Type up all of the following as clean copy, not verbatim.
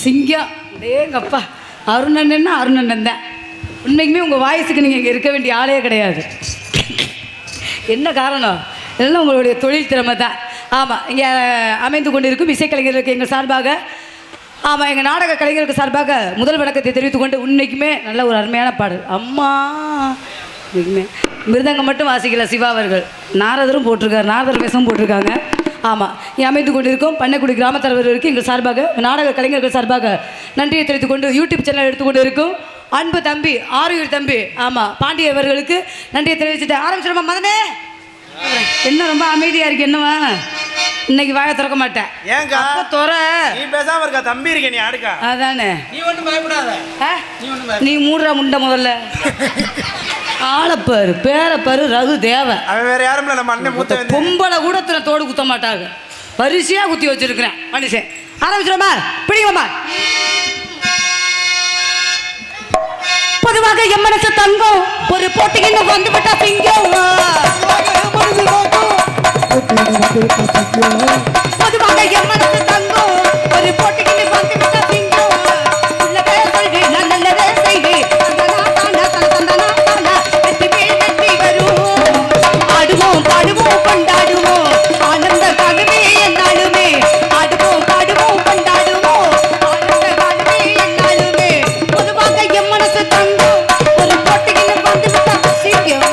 சிங்கம் டேங்கப்பா. அருணன்னா அருணன் தான். உண்மைக்குமே உங்கள் வாய்ஸுக்கு நீங்கள் இங்கே இருக்க வேண்டிய ஆளே கிடையாது. என்ன காரணம்? இதெல்லாம் உங்களுடைய தொழில் திறமை தான். ஆமாம், இங்கே அமைந்து கொண்டிருக்கும் இசைக்கலைஞர்களுக்கு எங்கள் சார்பாக, ஆமாம், எங்கள் நாடக கலைஞர்களுக்கு சார்பாக முதல் வணக்கத்தை தெரிவித்து கொண்டு, உண்மைக்குமே நல்ல ஒரு அருமையான பாடல். அம்மா உண்மைக்குமே மிருதங்கம் மட்டும் வாசிக்கல சிவா அவர்கள், நாரதரும் போட்டிருக்காரு, நாரதர் வேஷமும் போட்டிருக்காங்க. ஆமாம், இங்கே அமைந்து கொண்டிருக்கும் பண்ணைக்குடி கிராம தலைவர்களுக்கு எங்கள் சார்பாக, நாடக கலைஞர்கள் சார்பாக நன்றியை தெரிவித்துக் கொண்டு, யூடியூப் சேனல் எடுத்துக்கொண்டு இருக்கும் அன்பு தம்பி ஆரியூர் தம்பி, ஆமாம், பாண்டிய அவர்களுக்கு நன்றியை தெரிவிச்சுட்டு ஆரம்பிச்சிடுமா. மதனே என்ன ரொம்ப அமைதியாக இருக்கு? என்னவா இன்னைக்கு வாயை திறக்க மாட்டேன். ஏங்கா துற நீ பேசாம இருக்கா? தம்பி இருக்க நீ அடுக்கா. அதானே, நீ ஒன்றும் பயப்படாத. நீ மூடுற முண்டை முதல்ல. ஆளப்பாரு பேரப்பாரு ரகு தேவை. அவன் வேற யாரும் இல்லை, நம்ம அண்ணன் மூத்த பொம்பளை கூட தோடு குத்த மாட்டாங்க. பரிசையாக குத்தி வச்சிருக்கிறேன் மனுஷன். ஆரம்பிச்சிடுமா, பிடிக்கலாமா? பொதுவாக என் மனசு தங்கம், ஒரு போட்டிக்கு வந்து விட்டா திங்கம். பொதுவாக என் மனசு தங்கம், ஒரு போட்டிக்கு வந்து விட்டா திங்கம். நல்லதே சொல்வி, நான் நல்லதே செய்வி, வெற்றி வரும். ஆடுவோம் பாடுவோம் கொண்டாடுவோம், ஆனந்த காலமே என்னாலுமே. ஆடுவோம் பாடுவோம் கொண்டாடுவோம், ஆனந்த காலமே என்னாலுமே. பொதுவாக என் மனசு தங்கம், ஒரு போட்டிக்கு வந்து விட்டா திங்கம்.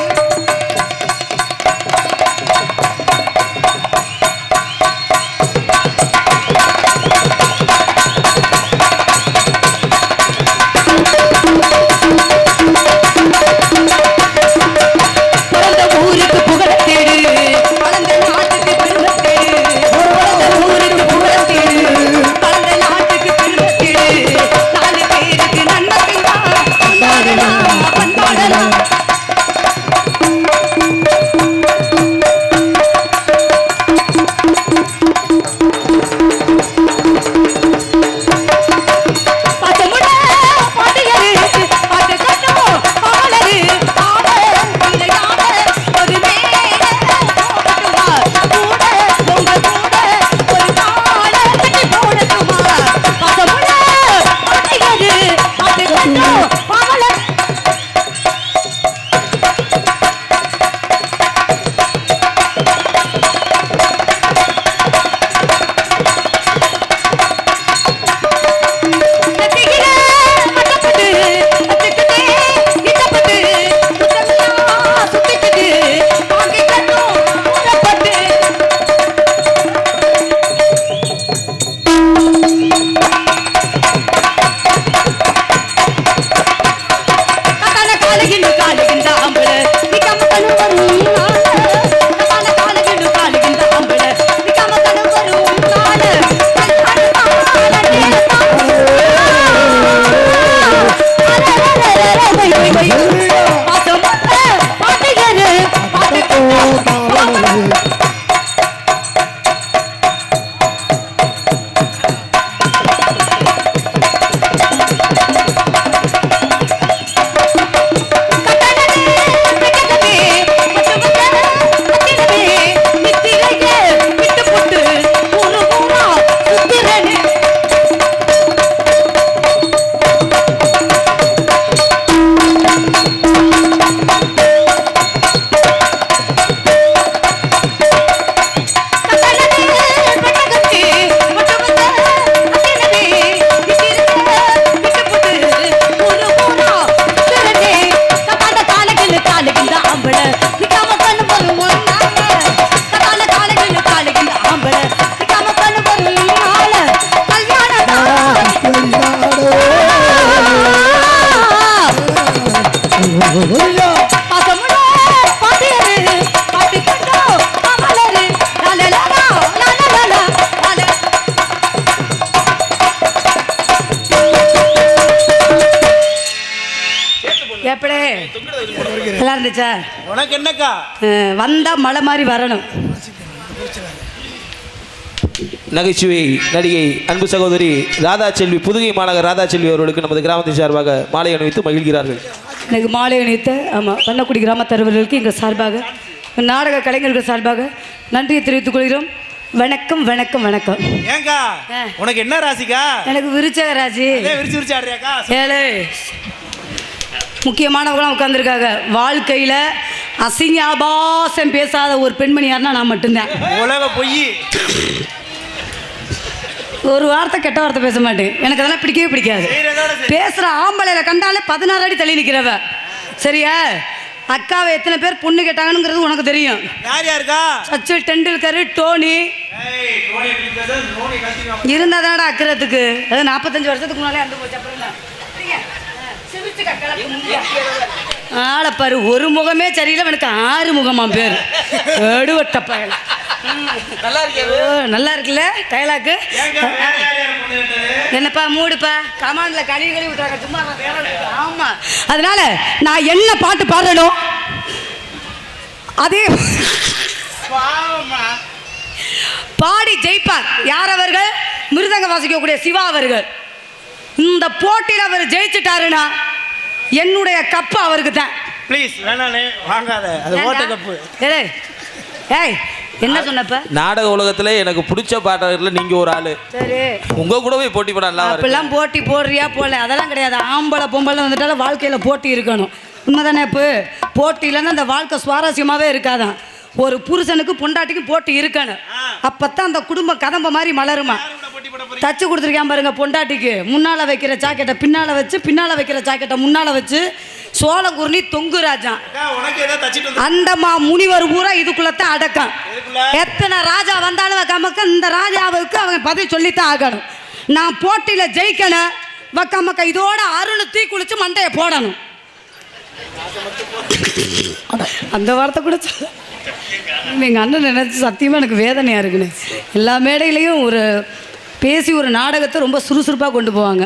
நல்லா இருந்துச்சா? உனக்கு என்னக்கா? வந்தா மழை மாதிரி வரணும். நகைச்சுவை நடிகை அன்பு சகோதரி ராதா செல்வி, புதுகை மாநகர் ராதா செல்வி அவர்களுக்கு நமது கிராமத்தின் சார்பாக மாலை அணிவித்து மகிழ்கிறார்கள். எனக்கு மாலை அணிவித்த ஆமாம் பண்ணக்குடி கிராம தலைவர்களுக்கு எங்கள் சார்பாக, நாடக கலைஞர்கள் சார்பாக நன்றியை தெரிவித்துக் கொள்கிறோம். வணக்கம் வணக்கம் வணக்கம். ஏங்கா உனக்கு என்ன ராசிக்கா? எனக்கு விருச்சக ராசி. விரிச்சு விரிச்சு ஆடுறியாக்கா? ஏழு முக்கியமானவங்களாம் உட்காந்துருக்காங்க. வாழ்க்கையில் அசிங்காபாசம் பேசாத ஒரு பெண்மணி யாருன்னா நான் மட்டும்தான். உலக பொய். ஒரு வார்த்தை கெட்ட வார்த்தை பேச மாட்டேன். எனக்கு அதெல்லாம் பிடிக்கவே பிடிக்காது. பேசுகிற ஆம்பளையில கண்டாலே 16 அடி தள்ளி நிற்கிறவ. சரியா? அக்காவை எத்தனை பேர் பொண்ணு கேட்டாங்கன்னு உனக்கு தெரியும். யார் யாருக்கா? சச்சின் டெண்டுல்கர், டோனி இருந்தா தானடா அக்கிறதுக்கு. அது 45 வருஷத்துக்கு முன்னாலே அந்த போச்சு. அப்புறம் ஆளப்பாரு, ஒரு முகமே சரியில்லை, எனக்கு 6 முகமாம் பேர். எடுவட்டப்பயல. நல்லா இருக்குல்ல டைலாக்கு? என்னப்பா மூடுப்பா, கமாண்ட்ல கழுவி கழுவி விட்டுறாங்க சும்மா. ஆமா, அதனால நான் என்ன பாட்டு பாடணும் அதே பாடி ஜெயிப்பார். யார் அவர்கள்? மிருதங்க வாசிக்கக்கூடிய சிவா அவர்கள். இந்த போட்டியில் அவர் ஜெயிச்சுட்டாருன்னா என்னுடைய கப்பு அவருக்கு தான். ப்ளீஸ் வேணானே வாங்காத, அது ஓட்ட கப்பு. ஏய் என்ன சொன்னப்ப? நாடக உலகத்துல எனக்கு பிடிச்ச பாடகர்ல நீங்க ஒரு ஆளு. சரி, உங்க கூட போய் போட்டி போடலாம். அப்பெல்லாம் போட்டி போடுறியா போல அதெல்லாம் கிடையாது. ஆம்பளை பொம்பளை வந்துட்டாலும் வாழ்க்கையில போட்டி இருக்கணும். உண்மைதானே? இப்போ போட்டி இல்லைன்னா அந்த வாழ்க்கை சுவாரஸ்யமாவே இருக்காதான். ஒரு புருஷனுக்கு பொண்டாட்டிக்கும் போட்டி இருக்கணும். அப்பத்தான் அந்த குடும்பம் கதம்ப மாதிரி மலருமா. தச்சு கொடுத்துருக்கேன் பாருங்க பொண்டாட்டிக்கு. முன்னால வைக்கிற ஜாக்கெட்டை பின்னால வச்சு, பின்னால வைக்கிற ஜாக்கெட்டை முன்னால வச்சு, சோளங்குருணி தொங்கு ராஜா. அந்தமா முனிவர் பூரா இதுக்குள்ளத்தான் அடக்கம். எத்தனை ராஜா வந்தாலும் வக்காமக்க இந்த ராஜாவுக்கு அவங்க பதில் சொல்லித்தான் ஆகணும். நான் போட்டியில ஜெயிக்கணும். வக்காமக்க இதோட அருண் தீ குளிச்சு மண்டையை போடணும். அந்த வார்த்தை கூட எங்கள் அண்ணன் நினச்சி சத்தியமாக எனக்கு வேதனையாக இருக்குன்னு. எல்லா மேடையிலையும் ஒரு பேசி ஒரு நாடகத்தை ரொம்ப சுறுசுறுப்பாக கொண்டு போவாங்க.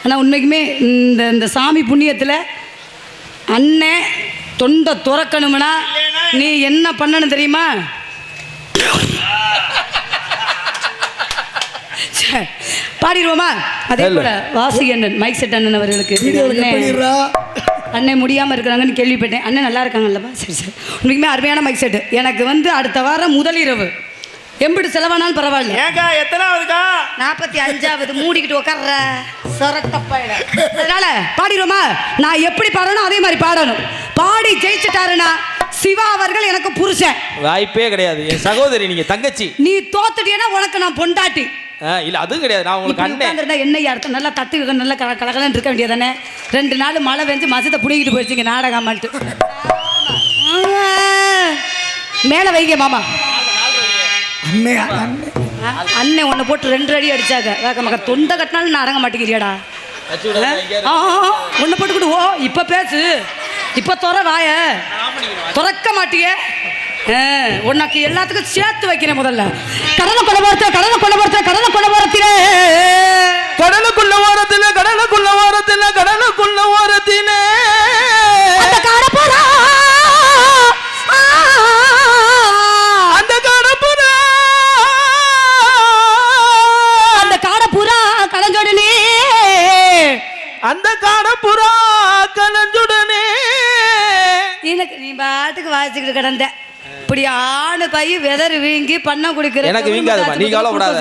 ஆனால் உண்மைக்குமே இந்த சாமி புண்ணியத்தில் அண்ணன் தொண்டை துறக்கணும்னா நீ என்ன பண்ணணும் தெரியுமா? பாடிடுவோமா? அதே போல வாசி அண்ணன், மைக் செட் அண்ணன் அவர்களுக்கு அண்ணன் முடியாமல் இருக்கிறாங்கன்னு கேள்விப்பட்டேன். அண்ணன் நல்லா இருக்காங்கல்லப்பா? சரி சரி, உண்மைக்குமே அருமையான மைக் செட்டு. எனக்கு வந்து அடுத்த வாரம் முதலிரவு எம்பிட்டு செலவானாலும் பரவாயில்ல. ஏங்கா எத்தனாவதுக்கா? 45வது. மூடிக்கிட்டு உட்கார்ற சொரட்டப்பாயிட. அதனால பாடிடுவோமா? நான் எப்படி பாடணும் அதே மாதிரி பாடணும். பாடி ஜெயிச்சுட்டாருன்னா சிவா அவர்கள் எனக்கு புருஷன். வாய்ப்பே கிடையாது. என் சகோதரி, நீங்க தங்கச்சி. நீ தோத்துட்டீன்னா உனக்கு நான் பொண்டாட்டி. இல்ல அதுவும் கிடையாது. நான் உங்களுக்கு அண்ணன். என்ன அர்த்தம்? நல்லா தட்டு நல்லா கலகலன்னு இருக்க வேண்டியதானே. 2 நாள் மழை வெஞ்சு மசத்தை புடிக்கிட்டு போயிடுச்சிங்க நாடகமான்ட்டு. மேலே வைங்க மாமா. அண்ணன் உன்னை போட்டு 2 அடி அடிச்சாங்க. மக்க தொண்டை கட்டினாலும் நான் அடங்க மாட்டேங்கிறியாடா. உன்னை போட்டுக்கிட்டு ஓ இப்ப பேசு, இப்ப துற வாய துறக்க மாட்டிய. உனக்கு எல்லாத்துக்கும் சேர்த்து வைக்கிறேன். முதல்ல கடலுக்குள்ள போறத்துல கடலுக்குள்ள ஓரத்திலே கடலுக்குள்ள ஓரத்திலே கடலுக்குள்ள ஓரத்திலே கடலுக்குள்ள ஓரத்திலே அந்த காடப்புறா கலஞ்சுடனே அந்த காடப்புறா கலஞ்சுடனே. எனக்கு நீ பாட்டுக்கு வாசிக்கிட்டு கிடந்த இப்படி ஆணு பை வெதர் வீங்கி பண்ண குடிக்கிற. எனக்கு வீங்காதுமா, நீ கவலைப்படாத.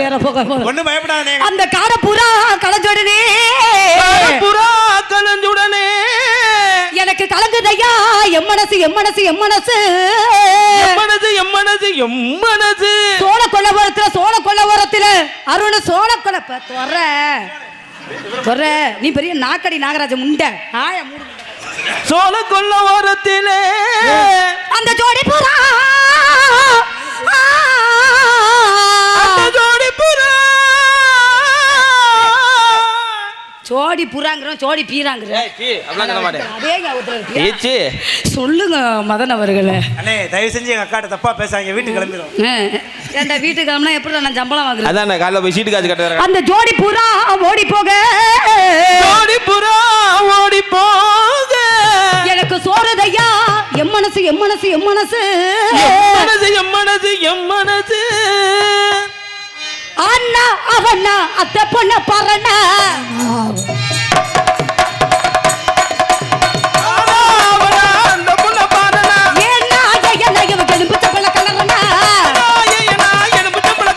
ஒண்ணும் பயப்படாதே. அந்த காடப்புறா கலஞ்சுடனே புறா கலஞ்சுடனே எனக்கு கலங்குதையா எம் மனசு எம் மனசு எம் மனசு எம்மனசு எம்மனசு எம்மனசு. சோழ கொள்ள ஓரத்துல அருண் சோழ கொலை தொற. நீ பெரிய நாக்கடி நாகராஜ முண்டை ஆய மூடு. சோழ கொள்ள ஓரத்திலே அந்த ஜோடி புறா சோடி புறாங்கிறோம், சோடி பீராங்கிறோம். சொல்லுங்க மதன் அவர்களே. அண்ணே தயவு செஞ்சு எங்க அக்காட்ட தப்பா பேசாங்க, வீட்டுக்கு கிளம்பிடும். ஏன்டா வீட்டுக்கு கிளம்பினா எப்படி நான் சம்பளம் வாங்குறேன்? அதான் காலைல போய் சீட்டு காசு கட்டுறேன். அந்த ஜோடி புறா ஓடி போக, ஜோடி புறா ஓடி போக எனக்கு சோறுதையா எம் மனசு எம் மனசு எம் மனசு எம் மனசு எம் மனசு. அண்ணா அவண்ணா அத்தை பொண்ண பாருண்ணா எலும்பு சம்பள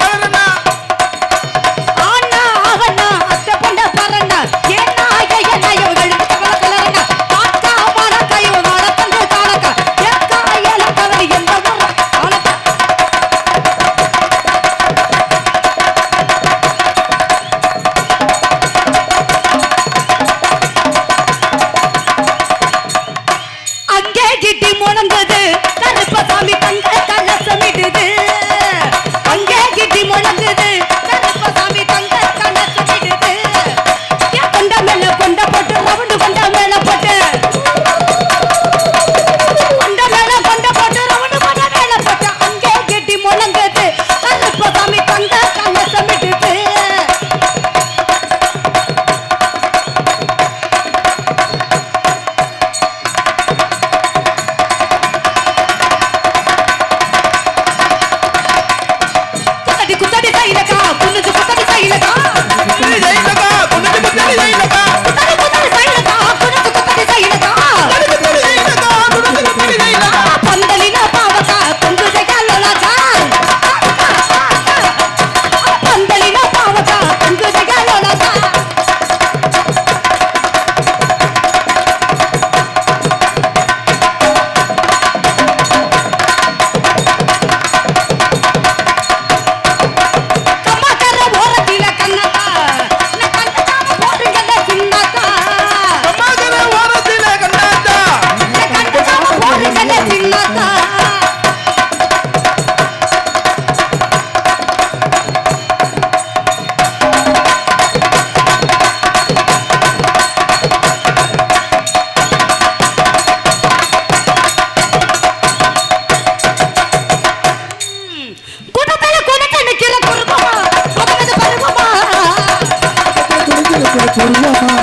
உருவமா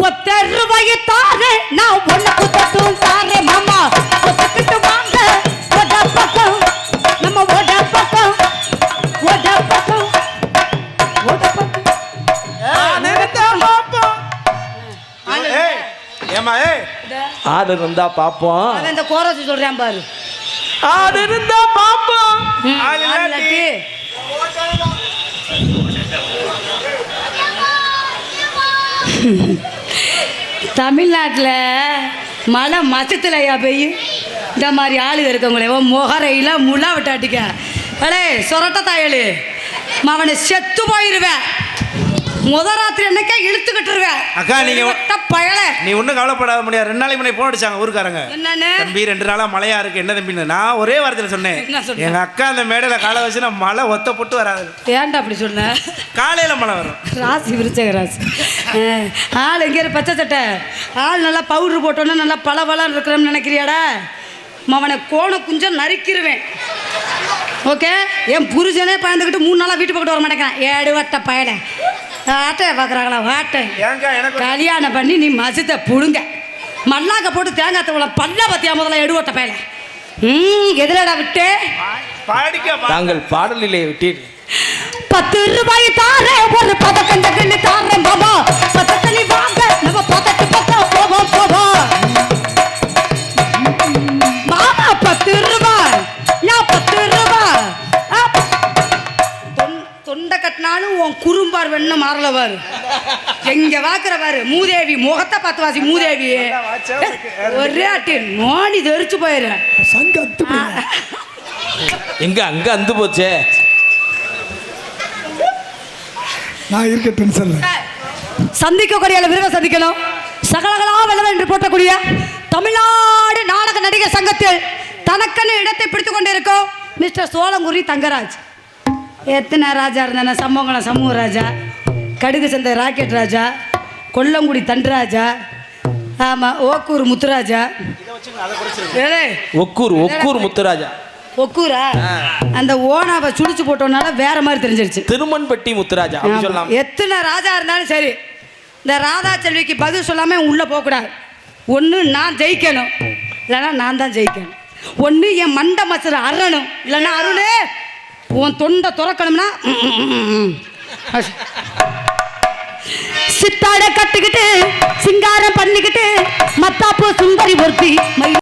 ஒத்த ரூபாயை தாரே நான் உனக்கு தட்டும் தாரே மாமா ஒத்துக்கிட்டு வாங்க ஒட பக்கம் நம்ம ஒட பக்கம் ஒட பக்கம் ஒட பக்கம் ஏய் ஏமா ஏய் ஆடு இருந்தா பாப்போம், அவன் இந்த கோரஸ் சொல்றேன் பாரு. ஆடு இருந்தா பாப்போம். ஆள் இல்லாட்டி. தமிழ்நாட்டில் மழை மசத்துலையா பெய்யும். இந்த மாதிரி ஆளுங்க இருக்கவங்களே முகரையில் முலா விட்டாட்டிக்க அடே சொரட்ட தாயலு அவனை செத்து போயிருவேன். ராத்திரி என்னக்கா இழுத்துக்கிட்டுருவேன். அக்கா நீங்க பயல நீ ஒன்றும் கவலைப்படாத முடியாது. 2 நாளைக்கு முன்னாடி போன் அடிச்சாங்க ஊருக்காரங்க. என்னன்னு தம்பி 2 நாளா மழையா இருக்கு என்ன தம்பின்னு. நான் ஒரே வாரத்தில் சொன்னேன், என்ன சொன்ன? எங்க அக்கா அந்த மேடையில காலை வச்சு நான் மழை ஒத்த போட்டு வராது, ஏன்டா அப்படி சொன்ன? காலையில மழை வரும். ராசி விருச்சக ராசி. ஆள் எங்கே பச்சை சட்டை ஆள் நல்லா பவுட்ரு போட்டோன்னா நல்லா பளபளன்னு இருக்கிறோம்னு நினைக்கிறியாடா? அவனை கோணை குஞ்சம் நறுக்கிடுவேன். ஓகே, என் புருஷனே பயந்துக்கிட்டு 3 நாளாக வீட்டு பக்கத்து வர மாட்டேங்கிறான். 7 வட்ட பயல ஆட்டை பார்க்குறாங்களா? வாட்டை ஏங்கா எனக்கு கல்யாணம் பண்ணி நீ மசத்தை புடுங்க மல்லாக்க போட்டு தேங்காய் தவளை பல்ல பத்தியா முதல்ல எடுவட்ட பயல. எதிரடா விட்டு பாடிக்க தாங்கள் பாடலிலே விட்டீர். 10 ரூபாய் தாரே ஒரு பதக்கண்டகன்னு தாரே பாபா பதக்கலி வாங்க நம்ம பதக்கு பக்கம் போவோம் போவோம் மாமா 10 ரூபாய் நான் 10 ரூபாய் தொண்டை கட்டினாலும் உன் குறும்பார் வேணும் மாறல பாரு. எங்க வாக்குற பாரு மூதேவி முகத்தை பார்த்து வாசி மூதேவி ஒரே அட்டி நோண்டி தெரிச்சு போயிரு. சங்க அத்து எங்க அங்க அந்து போச்சே. நான் இருக்க டென்ஷன்ல சந்திக்கக்கூடிய விருதை சந்திக்கணும். சகலகளா வெள்ளம் என்று போற்றக்கூடிய தமிழ்நாடு நாடக நடிகர் சங்கத்தில் தனக்கென இடத்தை பிடித்துக் கொண்டிருக்கோம் மிஸ்டர் சோளங்குடி தங்கராஜ். எத்தனை ராஜா இருந்தானே? சம்பவங்களம் சமூக ராஜா, கடுகு சந்தை ராக்கெட் ராஜா, கொல்லங்குடி தண்டராஜா, ஆமாம் ஓக்கூர் முத்துராஜா, ஒக்கூர் முத்துராஜா, ஒக்கூரா அந்த ஓனாவை சுடிச்சு போட்டோம்னால வேற மாதிரி தெரிஞ்சிருச்சு. திருமன்பட்டி முத்துராஜா அப்படி சொல்லலாம். எத்தனை ராஜா இருந்தாலும் சரி இந்த ராதா செல்விக்கு பதில் சொல்லாமல் உள்ளே போகக்கூடாது. ஒன்று நான் ஜெயிக்கணும், இல்லைன்னா நான் தான் ஜெயிக்கணும். ஒன்று என் மண்டை மசர் அறணும், இல்லைன்னா அருணே உன் தொண்டை துறக்கணும்னா சித்தாடை கட்டுக்கிட்டு சிங்காரம் பண்ணிக்கிட்டு மத்தாப்பூ சுந்தரி ஒருத்தி